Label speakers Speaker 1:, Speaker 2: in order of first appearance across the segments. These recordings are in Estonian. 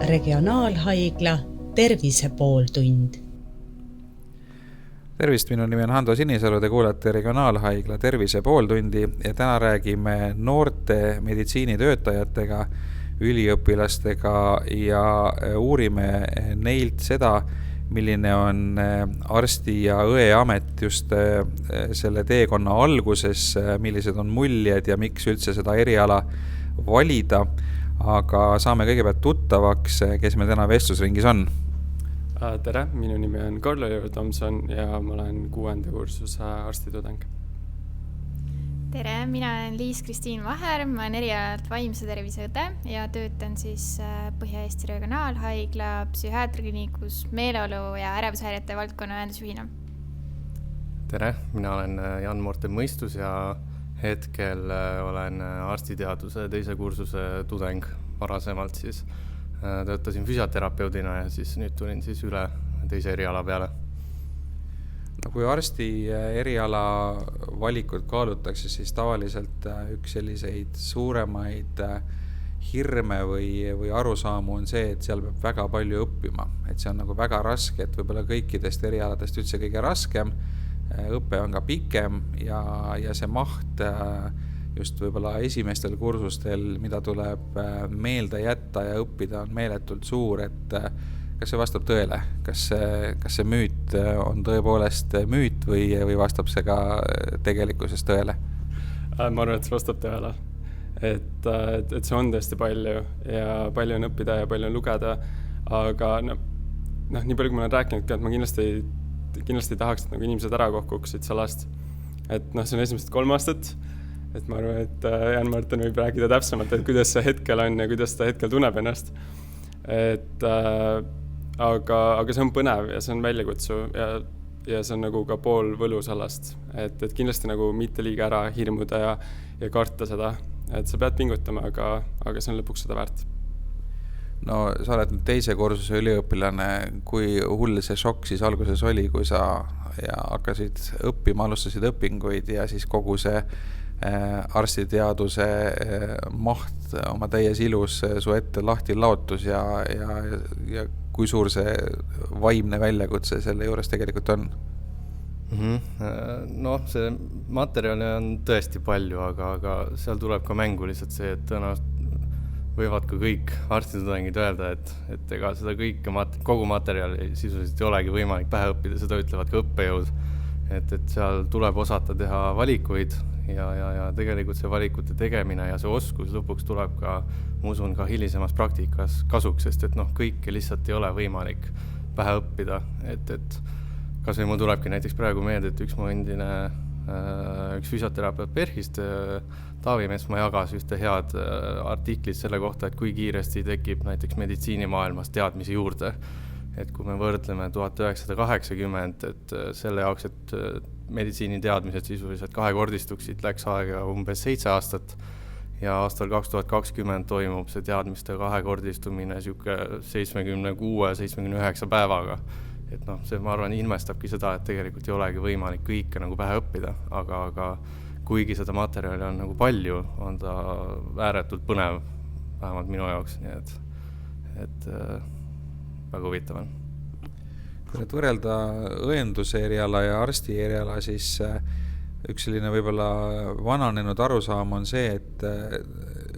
Speaker 1: Regionaalhaigla Tervise pooltund.
Speaker 2: Tervist, minu nimi on Hando Sinisalu, te kuulete Regionaalhaigla Tervise pooltundi ja täna räägime noorte meditsiinitöötajatega, üliõpilastega ja uurime neilt seda, milline on arsti ja õe amet just selle teekonna alguses, millised on muljed ja miks üldse seda eriala valida. Aga saame kõigepealt tuttavaks, kes meil täna vestlusringis on.
Speaker 3: Tere, minu nimi on Karl-Oliver Tomson ja ma olen 6. kursuse arstitudeng.
Speaker 4: Tere, mina olen Liis-Kristiin Vaher, ma olen erialalt vaimse tervise õde ja töötan siis Põhja-Eesti Regionaalhaigla psühhiaatriklinikus meeleolu- ja ärevushäirete valdkonna ühendusjuhina.
Speaker 5: Tere, mina olen Jan-Morten Mõistus ja hetkel olen arstiteaduse 2. kursuse tudeng. Varasemalt siis töötasin füsioterapeudina ja siis nüüd tulin siis üle 2. eriala peale.
Speaker 2: No, kui arsti eriala valikut kaalutakse, siis tavaliselt üks selliseid suuremaid hirme või arusaamu on see, et seal peab väga palju õppima. Et see on nagu väga raske, et võib-olla kõikidest erialadest üldse kõige raskem. Õppe on ka pikem ja see maht just võib-olla esimestel kursustel, mida tuleb meelde jätta ja õppida, on meeletult suur, et kas see vastab tõele? Kas see müüt on tõepoolest müüt või vastab see ka tegelikkuses tõele?
Speaker 3: Ma arvan, et see vastab tõele. Et see on tõesti palju ja palju on õppida ja palju on lugeda, aga nii palju, kui ma olen rääkinud, et ma kindlasti tahaks, et nagu inimesed ära kohkuksid salast. Et see on esimesed 3 aastat, et ma arvan, et Jan-Martin võib rääkida täpsemalt, et kuidas see hetkel on ja kuidas ta hetkel tunneb ennast. Aga see on põnev ja see on väljakutsu ja see on nagu ka pool võlu salast. Et kindlasti nagu mitte liiga ära hirmuda ja karta seda, et sa pead pingutama, aga see on lõpuks seda väärt.
Speaker 2: No, sa oled 2. kursuse üliõpilane, kui hull see šokk siis alguses oli, kui sa hakkasid õppima, alustasid õpinguid ja siis kogu see arstiteaduse maht oma täies ilus su ette lahti laotus ja kui suur see vaimne väljakutse selle juures tegelikult on?
Speaker 5: See materjali on tõesti palju, aga seal tuleb ka mängu lihtsalt see, et tõenäoliselt võivad ka kõik arstitudengid öelda, et ega seda kogu materjali sisuliselt ei olegi võimalik pähe õppida, seda ütlevad ka õppejõud. Et seal tuleb osata teha valikuid ja tegelikult see valikute tegemine ja see oskus lõpuks tuleb ka, ma usun, ka hilisemas praktikas kasuks, sest et kõike lihtsalt ei ole võimalik pähe õppida. Et kas või mul tulebki näiteks praegu meelde, et üks füsioterapeut Perhist, Taavi Metsma jagas ühte head artiklit selle kohta, et kui kiiresti tekib näiteks meditsiinimaailmas teadmisi juurde. Et kui me võrdleme 1980, et selle jaoks, et meditsiiniteadmised sisuliselt 2-kordistuksid, läks aega umbes 7 aastat ja aastal 2020 toimub see teadmiste 2-kordistumine 76-79 päevaga. Et see, ma arvan, ilmestabki seda, et tegelikult ei olegi võimalik kõike nagu pähe õppida, aga kuigi seda materjali on nagu palju, on ta ääretult põnev, vähemalt minu jaoks, nii et väga huvitav on.
Speaker 2: Kui nüüd võrrelda õenduse eriala ja arsti eriala, siis üks selline võib-olla vananenud arusaam on see, et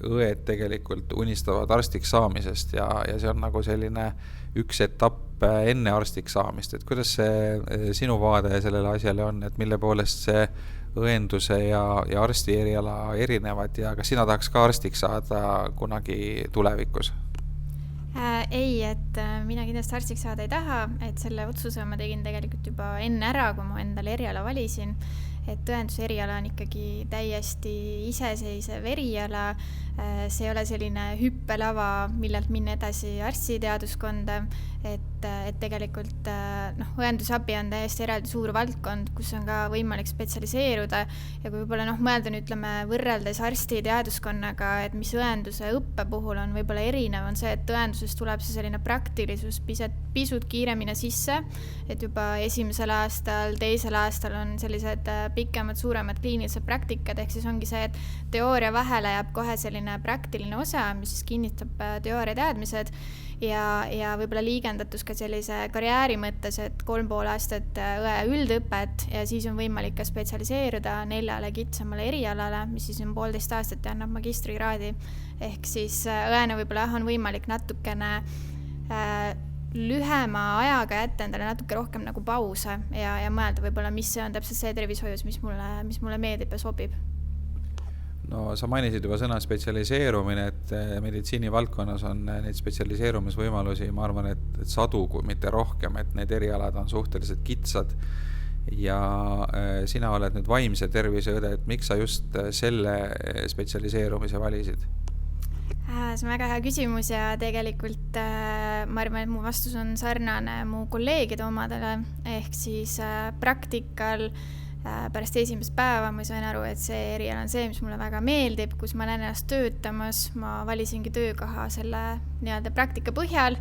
Speaker 2: õed tegelikult unistavad arstiks saamisest ja see on nagu selline üks etapp enne arstiks saamist. Et kuidas see sinu vaade sellele asjale on, et mille poolest see õenduse ja arsti eriala erinevad ja kas sina tahaks ka arstiks saada kunagi tulevikus?
Speaker 4: Ei, et mina kindlasti arstiks saada ei taha, et selle otsuse ma tegin tegelikult juba enne ära, kui ma endale eriala valisin. Et õenduse eriala on ikkagi täiesti iseseisev eriala, see ei ole selline hüppelava, millelt minna edasi arstiteaduskonda, et tegelikult õendusabi on täiesti eraldi suur valdkond, kus on ka võimalik spetsialiseeruda ja kui võib-olla mõelda võrreldes arstiteaduskonnaga, et mis õenduse õppe puhul on võib-olla erinev, on see, et õenduses tuleb see selline praktilisus pisut kiiremini sisse, et juba 1. aastal, 2. aastal on sellised pikemad, suuremad kliinilised praktikad, ehk siis ongi see, et teooria vahele jääb kohe selline praktiline osa, mis siis kinnitab teooria teadmised ja võib-olla liigendatus ka sellise karjääri mõttes, et 3,5 aastat õe üldõpet ja siis on võimalik ka spetsialiseeruda 4 kitsamale erialale, mis siis on 1,5 aastat ja annab magistrikraadi. Ehk siis õena võib-olla on võimalik natukene lühema ajaga jätta endale natuke rohkem nagu pause ja mõelda võib-olla, mis on täpselt see tervishoius, mis mulle meeldib ja sobib.
Speaker 2: No sa mainisid juba sõna spetsialiseerumine, et meditsiinivaldkonnas on neid spetsialiseerumisvõimalusi, ma arvan, et sadu, kui mitte rohkem, et need erialad on suhteliselt kitsad ja sina oled nüüd vaimse tervise õde, et miks sa just selle spetsialiseerumise valisid?
Speaker 4: See on väga hea küsimus ja tegelikult ma arvan, et mu vastus on sarnane mu kolleegide omadele, ehk siis praktikal pärast esimest päeva ma sain aru, et see eriala on see, mis mulle väga meeldib, kus ma olen ennast töötamas, ma valisingi töökoha selle nii-öelda praktika põhjal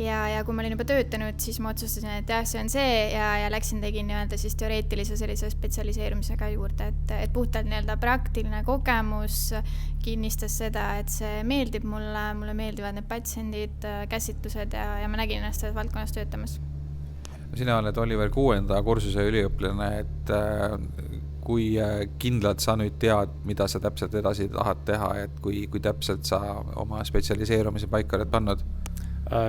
Speaker 4: ja kui ma olin juba töötanud, siis ma otsustasin, et jah, see on see ja tegin nii-öelda siis teoreetilise sellise spetsialiseerumisega juurde, et puhtalt nii-öelda praktiline kogemus kinnistas seda, et see meeldib mulle meeldivad need patsiendid, käsitlused ja ma nägin ennast selles valdkonnas töötamas.
Speaker 2: Sina oled Oliver 6. kursuse üliõpilane, et kui kindlalt sa nüüd tead, mida sa täpselt edasi tahad teha, et kui täpselt sa oma spetsialiseerumise paika oled pannud?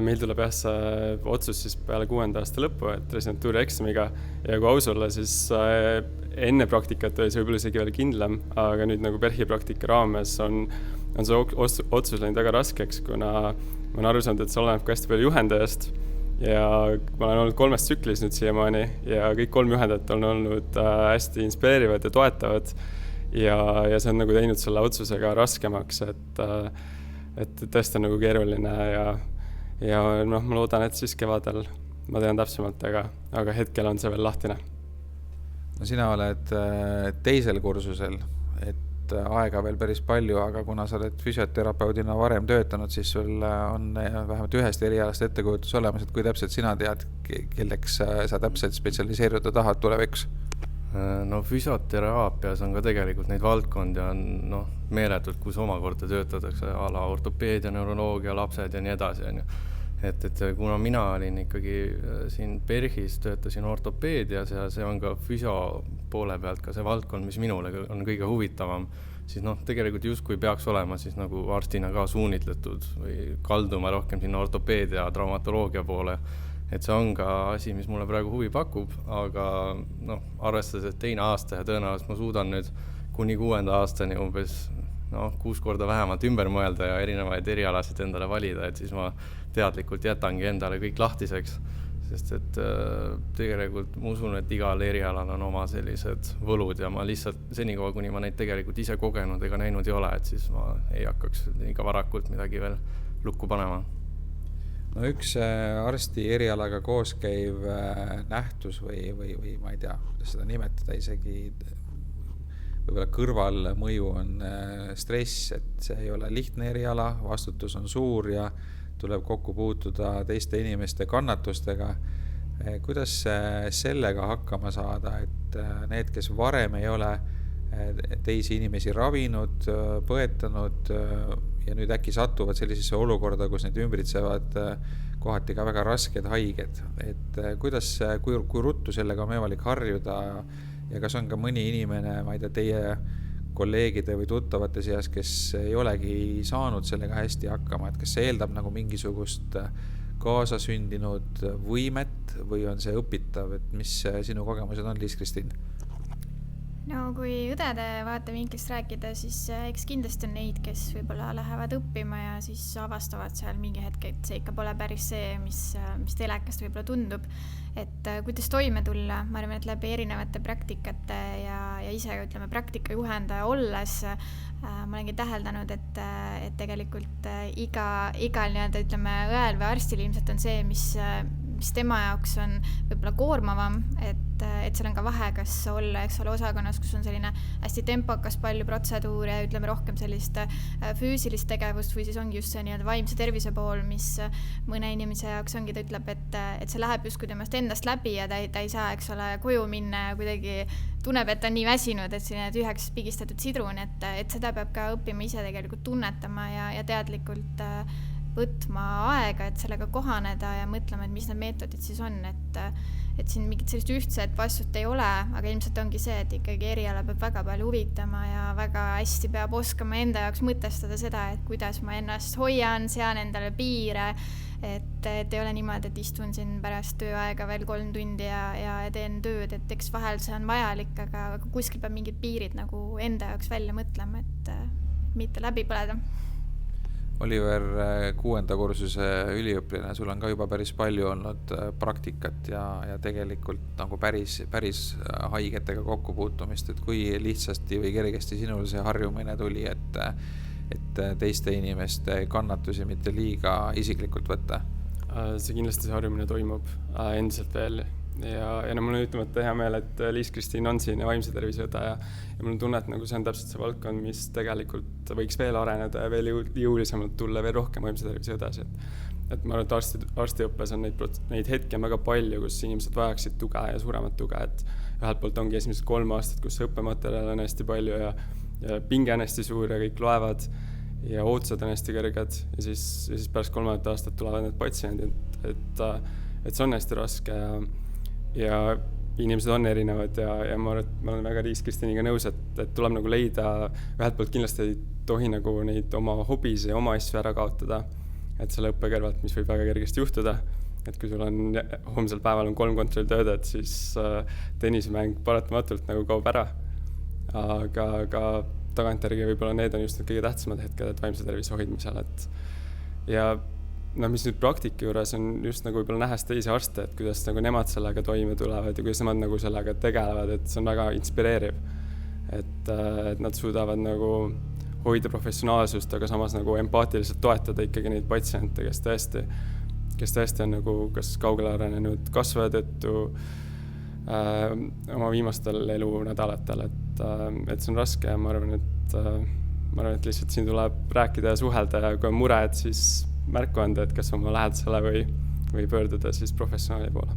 Speaker 3: Meil tuleb jah see otsus siis peale 6. aasta lõppu, et residentuuri eksamiga ja kui aus olla, siis enne praktikat oli see võib-olla isegi veel kindlam, aga nüüd nagu PERHi praktika raames on see otsus läinud väga raskeks, kuna ma olen aru saanud, et see oleneb ka hästi palju juhendajast ja ma olen olnud 3 tsüklis nüüd siiamaani ja kõik 3 juhendajat on olnud hästi inspireerivad ja toetavad ja see on nagu teinud selle otsusega raskemaks, et tõesti on nagu keeruline ja ma loodan, et siis kevadel ma tean täpsemalt, aga hetkel on see veel lahtine.
Speaker 2: No sina oled teisel kursusel, et aega veel päris palju, aga kuna sa oled füsioterapeudina varem töötanud, siis sul on vähemalt ühest erialast ettekujutus olemas, et kui täpselt sina tead, kelleks sa täpselt spetsialiseeruda tahad tulevikus?
Speaker 5: No füsioteraapias on ka tegelikult neid valdkondi on meeletult, kus omakorda töötatakse ala ortopeedia, neuroloogia, lapsed ja nii edasi. Et kuna mina olin ikkagi siin PERHis, töötasin ortopeedias ja see on ka füsio poole pealt ka see valdkond, mis minule on kõige huvitavam, siis tegelikult justkui peaks olema siis nagu arstina ka suunitletud või kalduma rohkem sinna ortopeedia, traumatoloogia poole. Et see on ka asi, mis mulle praegu huvi pakub, aga arvestades, et 2. aasta ja tõenäoliselt ma suudan nüüd kuni 6. aastani umbes 6 korda vähemalt ümber mõelda ja erinevaid erialasid endale valida, et siis ma teadlikult jätangi endale kõik lahtiseks, sest et tegelikult ma usun, et igal erialal on oma sellised võlud ja ma lihtsalt senikaua, kuni ma neid tegelikult ise kogenud ega näinud ei ole, et siis ma ei hakkaks iga varakult midagi veel lukku panema.
Speaker 2: No üks arsti erialaga koos käiv nähtus või ma ei tea, kuidas seda nimetada, isegi võib-olla kõrvalmõju on stress, et see ei ole lihtne eriala, vastutus on suur ja tuleb kokku puutuda teiste inimeste kannatustega. Kuidas sellega hakkama saada, et need, kes varem ei ole teisi inimesi ravinud, põetanud ja nüüd äkki satuvad sellisesse olukorda, kus need ümbritsevad kohati ka väga rasked haiged, et kui ruttu sellega on võimalik harjuda ja kas on ka mõni inimene, ma ei tea, teie kolleegide või tuttavate seas, kes ei olegi saanud sellega hästi hakkama, et kas see eeldab nagu mingisugust kaasasündinud võimet või on see õpitav, et mis sinu kogemused on, Liis-Kristiin?
Speaker 4: No kui õdede vaatevinklist rääkida, siis eks kindlasti on neid, kes võib-olla lähevad õppima ja siis avastavad seal mingi hetk, et see ikka pole päris see, mis telekast võib-olla tundub. Et kuidas toime tulla, ma arvan, et läbi erinevate praktikate ja ise praktikajuhendaja olles ma olengi täheldanud, et tegelikult igal õel või arstil ilmselt on see, mis tema jaoks on võib-olla koormavam, et seal on ka vahe, kas olla, eks ole, osakonnas, kus on selline hästi tempokas, palju protseduure ja ütleme rohkem sellist füüsilist tegevust või siis ongi just see nii-öelda vaimse tervise pool, mis mõne inimese jaoks ongi, ta ütleb, et see läheb justkui temast endast läbi ja ta ei saa, eks ole, koju minna ja kuidagi tunneb, et ta on nii väsinud, et selline tühjaks pigistatud sidrun, et seda peab ka õppima ise tegelikult tunnetama ja teadlikult võtma aega, et sellega kohaneda ja mõtlema, et mis need meetodid siis on, et siin mingit sellist ühtset vastust ei ole, aga ilmselt ongi see, et ikkagi eriala peab väga palju huvitama ja väga hästi peab oskama enda jaoks mõtestada seda, et kuidas ma ennast hoian, sean endale piire, et ei ole niimoodi, et istun siin pärast tööaega veel 3 tundi ja teen tööd, et eks vahel see on vajalik, aga kuskil peab mingid piirid nagu enda jaoks välja mõtlema, et mitte läbi põleda.
Speaker 2: Oliver, 6. kursuse üliõpilane, sul on ka juba päris palju olnud praktikat ja tegelikult nagu päris haigetega kokkupuutumist, et kui lihtsasti või kergesti sinul see harjumine tuli, et teiste inimeste kannatusi mitte liiga isiklikult võtta?
Speaker 3: See kindlasti see harjumine toimub endiselt veel ja mul on ütlemata hea meel, et Liis-Kristiin on siin ja vaimse tervise õde ja mul on tunne, et nagu see on täpselt see valdkond, mis tegelikult võiks veel areneda ja veel jõulisemalt tulla veel rohkem vaimse tervise õdesid. Et ma arvan, et arstiõppes on neid hetki on väga palju, kus inimesed vajaksid tuge ja suuremat tuge, et ühelt poolt ongi esimesed 3 aastat, kus õppematerjal on hästi palju ja pinge on hästi suur ja kõik loevad ja ootused on hästi kõrged ja siis pärast 3. aastat tulevad need patsiendid, et see on hästi raske ja inimesed on erinevad ja ma arvan, et ma olen väga Liis-Kristiiniga nõus, et tuleb nagu leida, ühelt poolt kindlasti ei tohi nagu neid oma hobis ja oma asju ära kaotada, et selle õppe kõrvalt, mis võib väga kergesti juhtuda, et kui sul on homsel päeval on 3 kontrolltöödet, siis tennisemäng paratamatult nagu kaob ära, aga tagantjärgi võib-olla need on just need kõige tähtsamad hetked, et vaimse tervise hoidmisel, et ja mis nüüd praktika juures on just nagu võib-olla nähes teisi arste, et kuidas nagu nemad sellega toime tulevad ja kuidas nemad nagu sellega tegelevad, et see on väga inspireeriv. Et nad suudavad nagu hoida professionaalsust, aga samas nagu empaatiliselt toetada ikkagi neid patsiente, kes tõesti on nagu kas kaugele arenenud kasvaja tõttu oma viimastel elunädalatel, et see on raske ja ma arvan, et lihtsalt siin tuleb rääkida ja suhelda ja kui on mure, et siis märku anda, et kas oma lähedasele või pöörduda siis professionaali poole.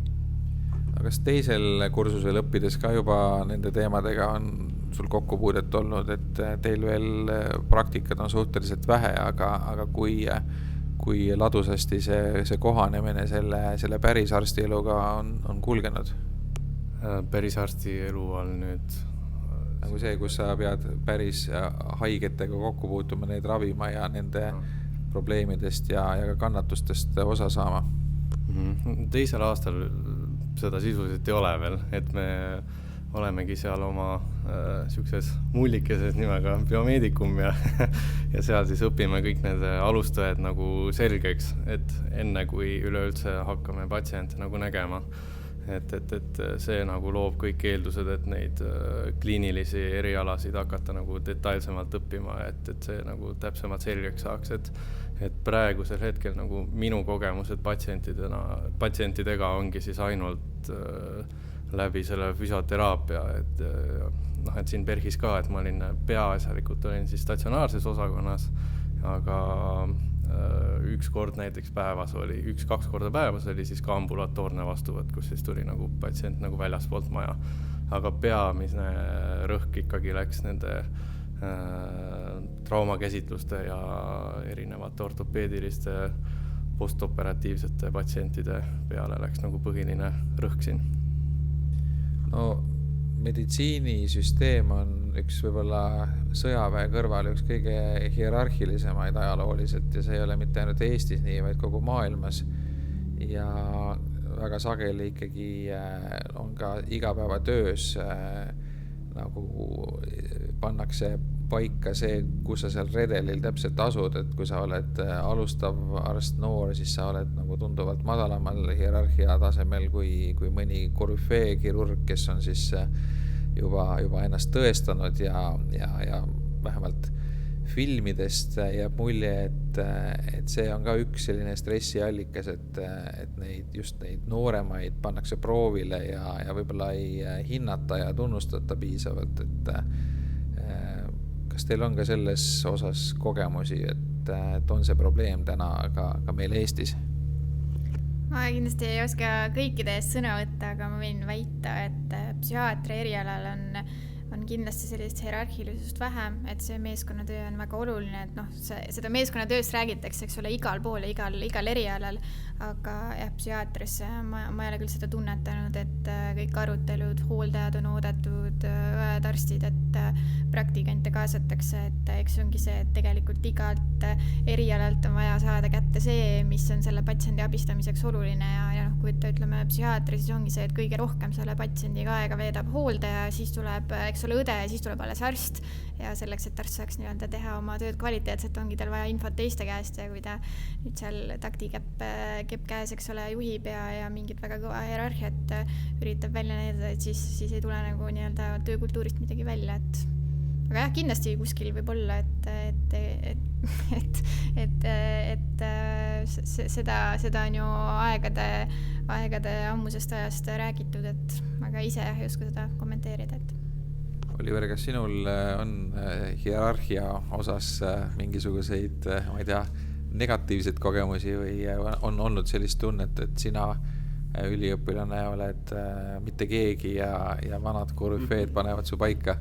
Speaker 2: Aga kas teisel kursusel õppides ka juba nende teemadega on sul kokkupuudet olnud, et teil veel praktikad on suhteliselt vähe, aga kui ladusasti see kohanemine selle päris arstieluga on kulgenud?
Speaker 5: Päris arstielu on nüüd
Speaker 2: nagu see, kus sa pead päris haigetega kokkupuutuma, neid ravima ja nende probleemidest ja ka kannatustest osa saama.
Speaker 5: Teisel aastal seda sisuliselt ei ole veel, et me olemegi seal oma siukses mullikeses nimega biomeedikum ja seal siis õpime kõik need alustõed nagu selgeks, et enne kui üleüldse hakkame patsiente nagu nägema. Et see nagu loob kõik eeldused, et neid kliinilisi erialasid hakata nagu detailsemalt õppima, et see nagu täpsemalt selgeks saaks, et praegusel hetkel nagu minu kogemused patsientidega ongi siis ainult läbi selle füsioteraapia, et siin PERHis ka, et ma olin peaasjalikult siis statsionaarses osakonnas, aga 1 kord näiteks päevas oli, 1-2 korda päevas oli siis ka ambulatoorne vastuvõtt, kus siis tuli nagu patsient nagu väljaspoolt maja. Aga peamine rõhk ikkagi läks nende traumakäsitluste ja erinevate ortopeediliste postoperatiivsete patsientide peale läks nagu põhiline rõhk siin.
Speaker 2: No meditsiinisüsteem on üks võib-olla sõjaväe kõrval üks kõige hierarhilisemaid ajalooliselt ja see ei ole mitte ainult Eestis nii, vaid kogu maailmas ja väga sageli ikkagi on ka igapäevatöös nagu pannakse paika see, kus sa seal redelil täpselt asud, et kui sa oled alustav arst noor, siis sa oled nagu tunduvalt madalamal hierarhia tasemel kui mõni korüfee kirurg, kes on siis juba ennast tõestanud ja vähemalt filmidest jääb mulje, et et see on ka üks selline stressiallikas, et neid nooremaid pannakse proovile ja võib-olla ei hinnata ja tunnustata piisavalt, et kas teil on ka selles osas kogemusi, et on see probleem täna ka meil Eestis?
Speaker 4: Ma kindlasti ei oska kõikide eest sõna võtta, aga ma võin väita, et psühhiaatri erialal on kindlasti sellist hierarhilisust vähem, et see meeskonnatöö on väga oluline, et seda meeskonnatööst räägitakse, eks ole, igal pool ja igal erialal, aga jah, psühhiaatris ma ei ole küll seda tunnetanud, et kõik arutelud, hooldajad on oodatud, õed, arstid, et praktikante kaasatakse, et eks ongi see, et tegelikult igalt erialalt on vaja saada kätte see, mis on selle patsiendi abistamiseks oluline ja kui ütleme psühhiaatri, siis ongi see, et kõige rohkem selle patsiendiga aega veedab hooldaja, siis tuleb eks ole õde ja siis tuleb alles arst ja selleks, et arst saaks nii-öelda teha oma tööd kvaliteetselt, ongi tal vaja infot teiste käest ja kui ta nüüd seal taktikepp käes, eks ole, juhib ja mingit väga kõva hierarhiat üritab välja näidata, et siis ei tule nagu nii-öelda töökultuurist midagi välja, et aga jah, kindlasti kuskil võib olla, et seda on ju aegade ammusest ajast räägitud, et aga ise ei oska seda kommenteerida, et
Speaker 2: Oliver, kas sinul on hierarhia osas mingisuguseid, ma ei tea, negatiivseid kogemusi või on olnud sellist tunnet, et sina üliõpilane oled mitte keegi ja vanad korüfeed panevad su paika?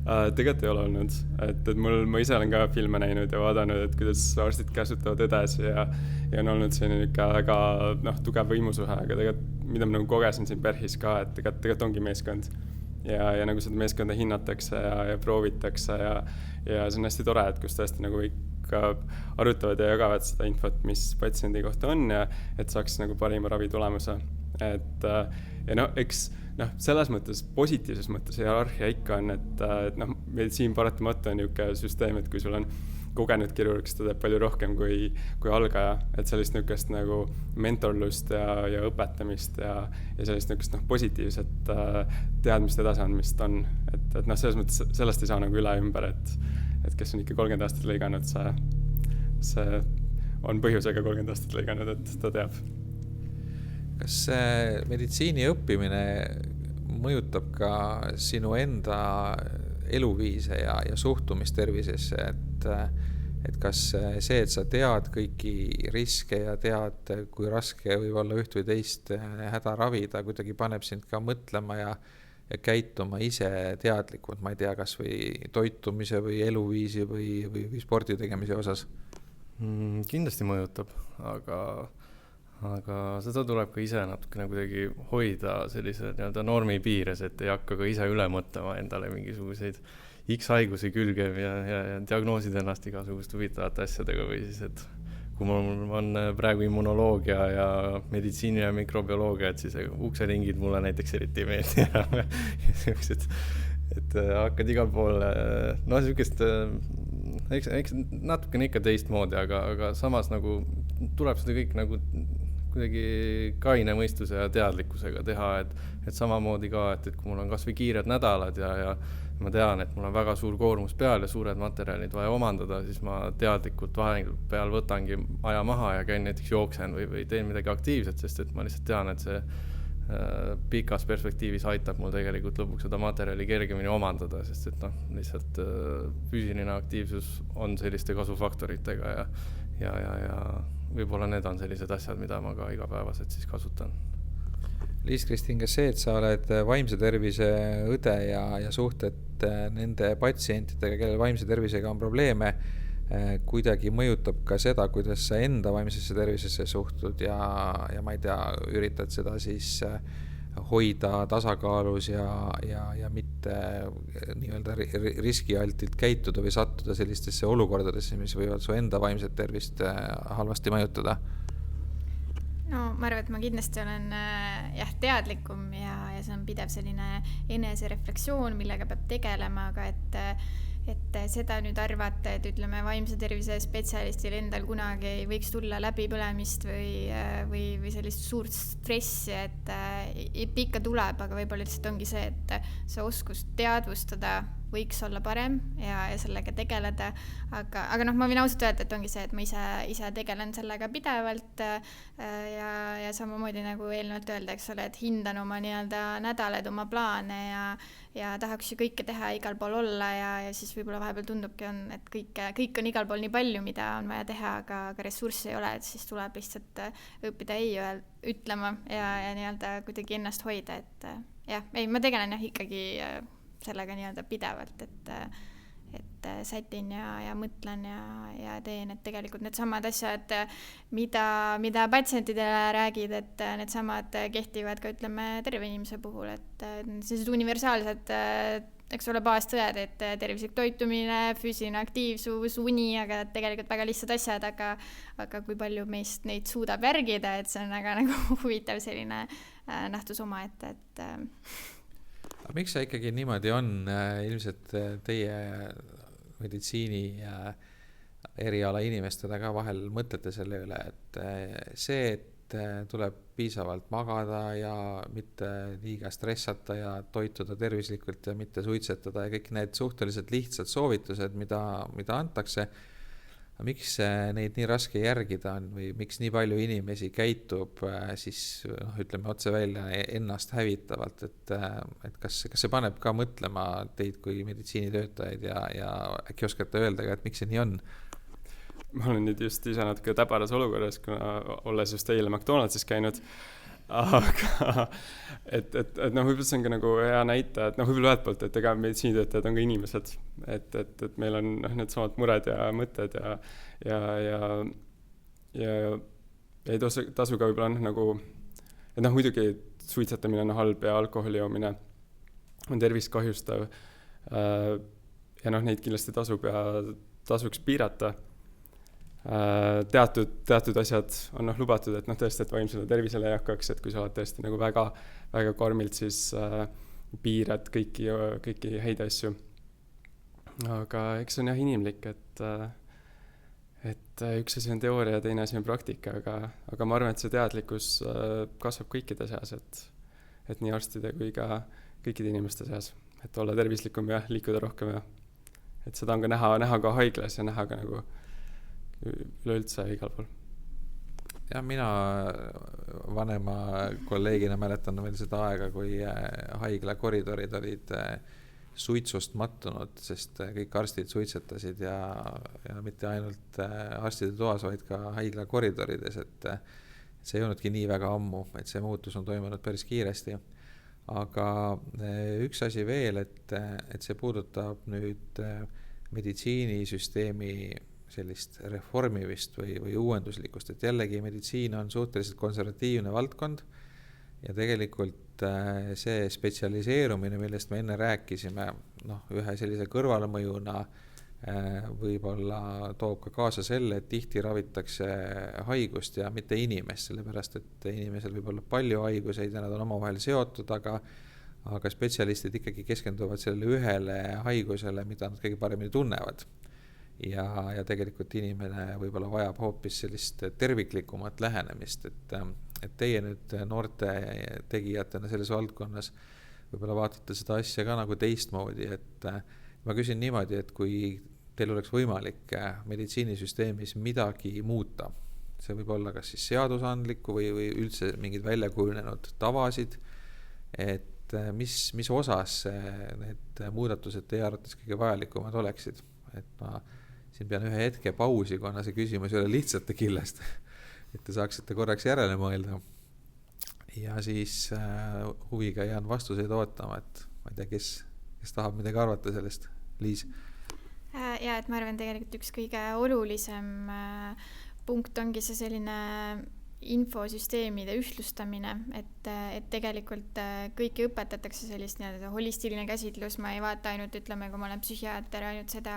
Speaker 3: Tegelikult ei ole olnud, et ma ise olen ka filme näinud ja vaadanud, et kuidas arstid käsutavad edasi ja on olnud selline väga tugev võimusuhe, aga tegelikult mida ma nagu kogesin siin PERHis ka, et tegelikult ongi meeskond ja nagu seda meeskonda hinnatakse ja proovitakse ja see on hästi tore, et kus tõesti nagu ikka arutavad ja jagavad seda infot, mis patsiendi kohta on ja et saaks nagu parima ravitulemuse. Et ja eks selles mõttes, positiivses mõttes hierarhia ikka on, et meditsiin paratamata on niisugune süsteem, et kui sul on kogenud kirurg, siis ta teeb palju rohkem kui algaja, et sellist niisugust nagu mentorlust ja õpetamist ja sellist niisugust positiivset teadmist edasiandmist on, et selles mõttes sellest ei saa nagu üle ümber, et kes on ikka 30 aastat lõiganud, see on põhjusega 30 aastat lõiganud, et ta teab.
Speaker 2: Kas meditsiini õppimine mõjutab ka sinu enda eluviise ja suhtumist tervisesse, et kas see, et sa tead kõiki riske ja tead, kui raske võib olla üht või teist häda ravida, kuidagi paneb sind ka mõtlema ja käituma ise teadlikult, ma ei tea, kas või toitumise või eluviisi või spordi tegemise osas?
Speaker 5: Kindlasti mõjutab, aga seda tuleb ka ise natukene kuidagi hoida sellise normi piires, et ei hakka ka ise üle mõtlema endale mingisuguseid X-haigusi külge ja diagnoosida ennast igasuguste huvitavate asjadega või siis, et kui mul on praegu immunoloogia ja meditsiini ja mikrobioloogia, et siis ukseringid mulle näiteks eriti ei meeldi et hakkad igal pool niisugust eks natukene ikka teistmoodi, aga samas nagu tuleb seda kõik nagu kuidagi kaine mõistuse ja teadlikkusega teha, et samamoodi ka, et kui mul on kas või kiired nädalad ja ma tean, et mul on väga suur koormus peal ja suured materjalid vaja omandada, siis ma teadlikult vahepeal võtangi aja maha ja käin näiteks jooksen või teen midagi aktiivset, sest et ma lihtsalt tean, et see pikas perspektiivis aitab mul tegelikult lõpuks seda materjali kergemini omandada, sest et lihtsalt füüsiline aktiivsus on selliste kasufaktoritega ja võib-olla need on sellised asjad, mida ma ka igapäevaselt siis kasutan.
Speaker 2: Liis-Kristin, kas see, et sa oled vaimse tervise õde ja suhted nende patsientidega, kellel vaimse tervisega on probleeme, kuidagi mõjutab ka seda, kuidas sa enda vaimsesse tervisesse suhtud ja ma ei tea, üritad seda siis hoida tasakaalus ja mitte nii-öelda riskialtilt käituda või sattuda sellistesse olukordadesse, mis võivad su enda vaimset tervist halvasti mõjutada?
Speaker 4: No ma arvan, et ma kindlasti olen teadlikum ja see on pidev selline enesereflektsioon, millega peab tegelema, aga et seda nüüd arvata, et ütleme vaimse tervise spetsialistil endal kunagi ei võiks tulla läbipõlemist või sellist suurt stressi, et et ikka tuleb, aga võib-olla lihtsalt ongi see, et see oskus teadvustada võiks olla parem ja sellega tegeleda, aga ma võin ausalt öelda, et ongi see, et ma ise tegelen sellega pidevalt ja samamoodi nagu eelnevalt öelda, eks ole, et hindan oma nii-öelda nädalaid, oma plaane ja tahaks ju kõike teha, igal pool olla ja siis võib-olla vahepeal tundubki, et kõik on igal pool nii palju, mida on vaja teha, aga ressurssi ei ole, et siis tuleb lihtsalt õppida ei ütlema ja nii-öelda kuidagi ennast hoida, et ma tegelen ikkagi sellega nii-öelda pidevalt, et sätin ja mõtlen ja teen, et tegelikult need samad asjad, mida patsientidele räägid, et need samad kehtivad ka, ütleme, terve inimese puhul, et sellised universaalsed, eks ole, baastõed, et tervislik toitumine, füüsiline aktiivsus, uni, aga tegelikult väga lihtsad asjad, aga kui palju meist neid suudab järgida, et see on väga nagu huvitav selline nähtus omaette, et
Speaker 2: aga miks see ikkagi niimoodi on? Ilmselt teie meditsiini eriala inimestele ka vahel mõtlete selle üle, et see, et tuleb piisavalt magada ja mitte liiga stressata ja toituda tervislikult ja mitte suitsetada ja kõik need suhteliselt lihtsad soovitused, mida antakse. Miks neid nii raske järgida on või miks nii palju inimesi käitub siis, ütleme otse välja, ennast hävitavalt, et kas see paneb ka mõtlema teid kui meditsiinitöötajaid ja äkki oskate öelda, et miks see nii on?
Speaker 3: Ma olen nüüd just ise natuke täbaras olukorras, kuna olles just eile McDonaldsis käinud, aga et võib-olla see on ka nagu hea näita, et võib-olla ühelt poolt, et ega meditsiinitöötajad on ka inimesed, et meil on need samad mured ja mõtted ja ei tasu ka võib-olla nagu, et muidugi suitsetamine on halb ja alkoholi joomine on tervist kahjustav ja neid kindlasti tasuks piirata. Teatud asjad on lubatud, et tõesti, et vaimsele tervisele ei hakkaks, et kui sa oled tõesti nagu väga, väga karmilt, siis piirad kõiki häid asju. Aga eks see on inimlik, et üks asi on teooria ja teine asi on praktika, aga ma arvan, et see teadlikkus kasvab kõikide seas, et nii arstide kui ka kõikide inimeste seas, et olla tervislikum ja liikuda rohkem ja et seda on ka näha ka haiglas ja näha ka nagu üleüldse igal pool.
Speaker 2: Ja mina vanema kolleegina mäletan veel seda aega, kui haigla koridorid olid suitsust mattunud, sest kõik arstid suitsetasid ja mitte ainult arstide toas, vaid ka haigla koridorides, et see ei olnudki nii väga ammu, et see muutus on toimunud päris kiiresti. Aga üks asi veel, et see puudutab nüüd meditsiinisüsteemi sellist reformivist või uuenduslikust, et jällegi meditsiin on suhteliselt konservatiivne valdkond ja tegelikult see spetsialiseerumine, millest me enne rääkisime, ühe sellise kõrvalmõjuna võib-olla toob ka kaasa selle, et tihti ravitakse haigust ja mitte inimest, sellepärast et inimesel võib olla palju haiguseid ja nad on omavahel seotud, aga spetsialistid ikkagi keskenduvad sellele ühele haigusele, mida nad kõige paremini tunnevad. Ja tegelikult inimene võib-olla vajab hoopis sellist terviklikumat lähenemist, et teie nüüd noorte tegijatena selles valdkonnas võib-olla vaatate seda asja ka nagu teistmoodi, et ma küsin niimoodi, et kui teil oleks võimalik meditsiinisüsteemis midagi muuta, see võib olla kas siis seadusandlikku või üldse mingid väljakujunenud tavasid, et mis osas need muudatused teie arvates kõige vajalikumad oleksid, et ma siin pean ühe hetke pausi, kuna see küsimus ei ole lihtsate killest, et te saaksite korraks järele mõelda. Ja siis huviga jään vastuseid ootama, et ma ei tea, kes tahab midagi arvata sellest. Liis?
Speaker 4: Ja, et ma arvan tegelikult üks kõige olulisem punkt ongi see selline infosüsteemide ühtlustamine, et tegelikult kõiki õpetatakse sellist holistiline käsitlus, ma ei vaata ainult, ütleme, kui ma olen psühhiaater, ainult seda,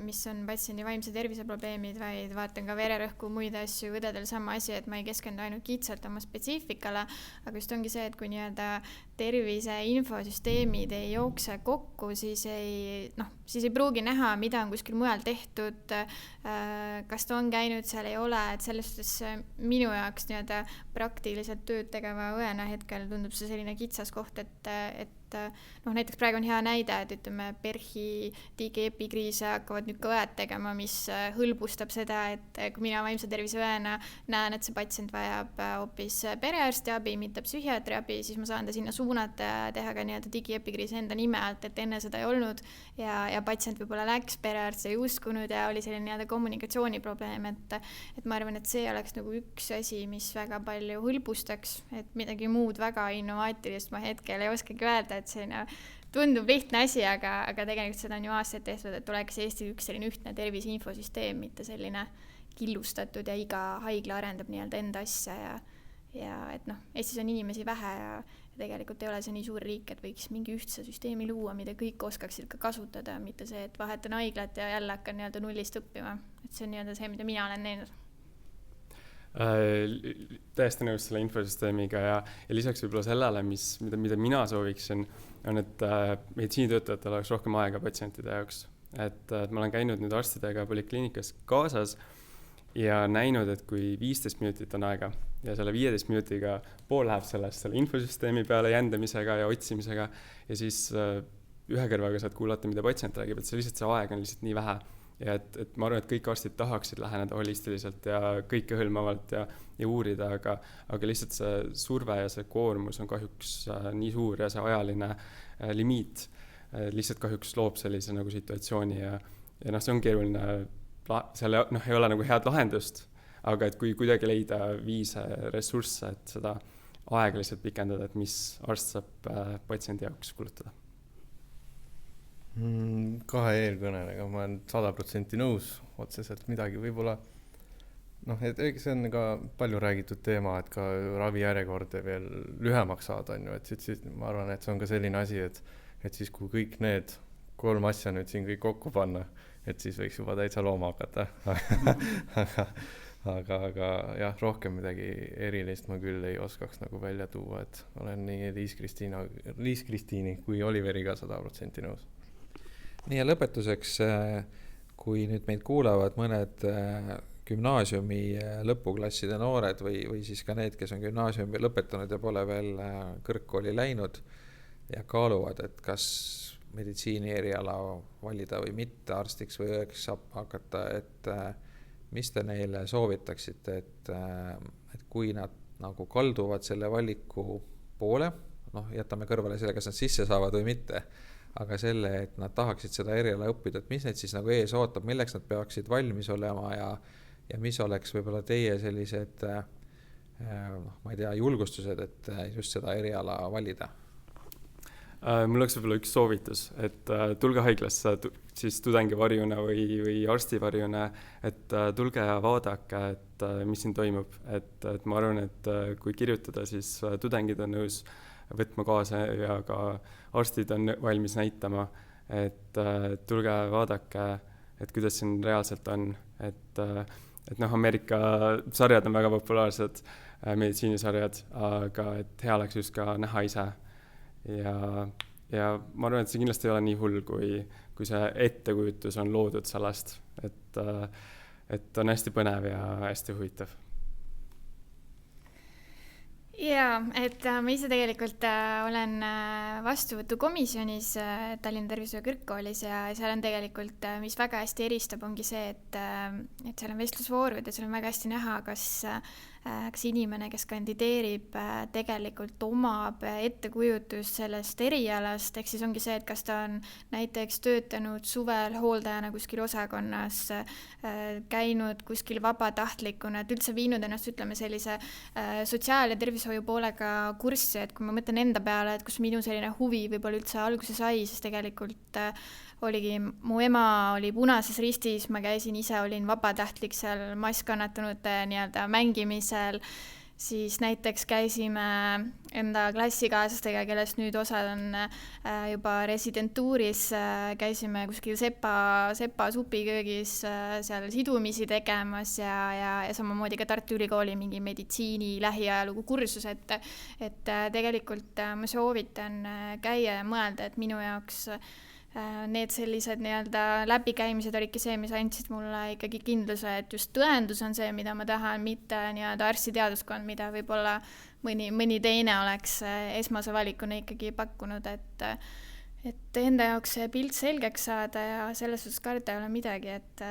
Speaker 4: mis on patsiendi vaimse tervise probleemid, vaid vaatan ka vererõhku, muid asju, õdedel sama asi, et ma ei keskendu ainult kitsalt oma spetsiifikale, aga just ongi see, et kui nii-öelda tervise infosüsteemid ei jookse kokku, siis ei pruugi näha, mida on kuskil mujal tehtud, kas ta on käinud, seal ei ole, et selles suhtes minu minu jaoks nii-öelda praktiliselt tööd tegeva õena hetkel tundub see selline kitsas koht, et näiteks praegu on hea näide, et ütleme, PERH-i digiepikriise hakkavad nüüd ka õed tegema, mis hõlbustab seda, et kui mina vaimse tervise õena näen, et see patsient vajab hoopis perearsti abi, mitte psühhiaatri abi, siis ma saan ta sinna suunata ja teha ka nii-öelda digiepikriisi enda nime alt, et enne seda ei olnud ja patsient võib-olla läks, perearst ei uskunud ja oli selline nii-öelda kommunikatsiooniprobleem, et ma arvan, et see oleks nagu üks asi, mis väga palju hõlbustaks, et midagi muud väga innovaatilist ma hetkel ei oskagi öelda, et selline tundub lihtne asi, aga tegelikult seda on ju aastaid tehtud, et oleks Eestis üks selline ühtne tervise infosüsteem, mitte selline killustatud ja iga haigla arendab nii-öelda enda asja ja et Eestis on inimesi vähe ja tegelikult ei ole see nii suur riik, et võiks mingi ühtse süsteemi luua, mida kõik oskaksid ka kasutada, mitte see, et vahetan haiglat ja jälle hakkan nii-öelda nullist õppima. Et see on nii-öelda see, mida mina olen näinud.
Speaker 3: Täiesti nõus selle infosüsteemiga ja lisaks võib-olla sellele, mida mina sooviksin, on, et meditsiinitöötajatel oleks rohkem aega patsientide jaoks. Et ma olen käinud nüüd arstidega polikliinikas kaasas ja näinud, et kui 15 minutit on aega ja selle 15 minutiga pool läheb selle infosüsteemi peale jändamisega ja otsimisega ja siis ühe kõrvaga saad kuulata, mida patsient räägib, et see aeg on lihtsalt nii vähe. Ja et ma arvan, et kõik arstid tahaksid läheneda holistiliselt ja kõikehõlmavalt ja uurida, aga lihtsalt see surve ja see koormus on kahjuks nii suur ja see ajaline limiit lihtsalt kahjuks loob sellise nagu situatsiooni ja see on keeruline, seal ei ole nagu head lahendust, aga et kui kuidagi leida viise ressursse, et seda aega lihtsalt pikendada, et mis arst saab patsiendi jaoks kulutada.
Speaker 5: Kahe eelkõnelega ma olen 100% nõus, otseselt midagi võib-olla, et see on ka palju räägitud teema, et ka ravijärjekorde veel lühemaks saada, et siis ma arvan, et see on ka selline asi, et siis kui kõik need 3 asja nüüd siin kõik kokku panna, et siis võiks juba täitsa looma hakata. aga jah, rohkem midagi erilist ma küll ei oskaks nagu välja tuua, et olen nii Liis-Kristiini kui Oliveriga 100% nõus.
Speaker 2: Nii ja lõpetuseks, kui nüüd meid kuulavad mõned gümnaasiumi lõpuklasside noored või siis ka need, kes on gümnaasiumi lõpetanud ja pole veel kõrgkooli läinud ja kaaluvad, et kas meditsiini eriala valida või mitte, arstiks või õeks saab hakata, et mis te neile soovitaksite, et kui nad nagu kalduvad selle valiku poole, jätame kõrvale selle, kas nad sisse saavad või mitte, aga selle, et nad tahaksid seda eriala õppida, et mis neid siis nagu ees ootab, milleks nad peaksid valmis olema ja mis oleks võib-olla teie sellised, ma ei tea, julgustused, et just seda eriala valida?
Speaker 3: Mul oleks võib-olla üks soovitus, et tulge haiglasse siis tudengivarjuna või arstivarjuna, et tulge ja vaadake, et mis siin toimub. Et ma arvan, et kui kirjutada, siis tudengid on nõus võtma kaasa ja ka arstid on valmis näitama, et tulge vaadake, et kuidas siin reaalselt on, et Ameerika sarjad on väga populaarsed, meditsiinisarjad, aga et hea oleks just ka näha ise ja ma arvan, et see kindlasti ei ole nii hull, kui see ettekujutus on loodud sellest, et on hästi põnev ja hästi huvitav.
Speaker 4: Jaa, et ma ise tegelikult olen vastuvõtukomisjonis Tallinna Tervishoiu Kõrgkoolis ja seal on tegelikult, mis väga hästi eristab, ongi see, et seal on vestlusvoorud ja seal on väga hästi näha, kas inimene, kes kandideerib, tegelikult omab ettekujutust sellest erialast, ehk siis ongi see, et kas ta on näiteks töötanud suvel hooldajana kuskil osakonnas, käinud kuskil vabatahtlikuna, et üldse viinud ennast, ütleme, sellise sotsiaal- ja tervishoiu poolega kurssi, et kui ma mõtlen enda peale, et kus minu selline huvi võib-olla üldse alguse sai, siis tegelikult oligi, mu ema oli Punases Ristis, ma käisin ise, olin vabatahtlik seal masskannatanute nii-öelda mängimisel, siis näiteks käisime enda klassikaaslastega, kellest nüüd osad on juba residentuuris, käisime kuskil Sepa supiköögis seal sidumisi tegemas ja samamoodi ka Tartu Ülikooli mingi meditsiini lähiajalugu kursus, et tegelikult ma soovitan käia ja mõelda, et minu jaoks need sellised nii-öelda läbikäimised olidki see, mis andsid mulle ikkagi kindluse, et just tõendus on see, mida ma tahan, mitte nii-öelda arstiteaduskond, mida võib-olla mõni teine oleks esmase valikuna ikkagi pakkunud, et enda jaoks see pilt selgeks saada ja selles suhtes karta ei ole midagi, et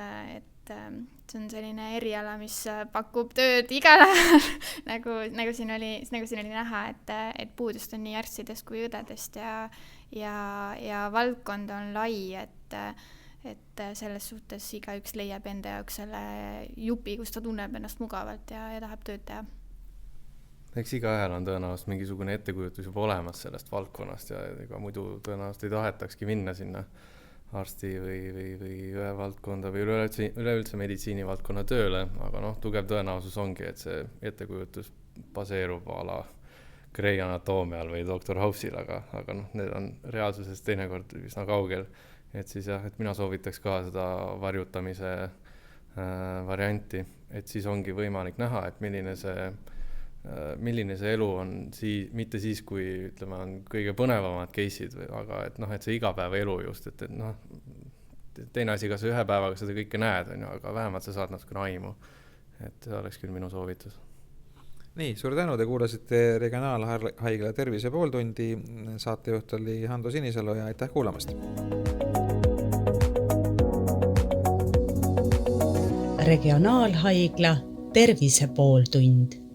Speaker 4: see on selline eriala, mis pakub tööd igal ajal, nagu siin oli näha, et puudust on nii arstidest kui õdedest ja valdkond on lai, et selles suhtes igaüks leiab enda jaoks selle jupi, kus ta tunneb ennast mugavalt ja tahab tööd teha.
Speaker 5: Eks igaühel on tõenäoliselt mingisugune ettekujutus juba olemas sellest valdkonnast ja ega muidu tõenäoliselt ei tahetakski minna sinna arsti või ühe valdkonda või üleüldse meditsiinivaldkonna tööle, aga tugev tõenäosus ongi, et see ettekujutus baseerub ala Grey anatoomial või Dr. House'il, aga need on reaalsusest teinekord üsna kaugel. Et siis jah, et mina soovitaks ka seda varjutamise varianti, et siis ongi võimalik näha, et milline see elu on mitte siis, kui ütleme, on kõige põnevamad case'id, aga et see igapäevaelu just, et teine asi, kas ühe päevaga seda kõike näed, aga vähemalt sa saad natukene aimu. Et see oleks küll minu soovitus.
Speaker 2: Nii, suur tänu, te kuulasite Regionaalhaigla Tervise pooltundi. Saatejuht oli Hando Sinisalu ja aitäh kuulamast.
Speaker 1: Regionaalhaigla Tervise pooltund.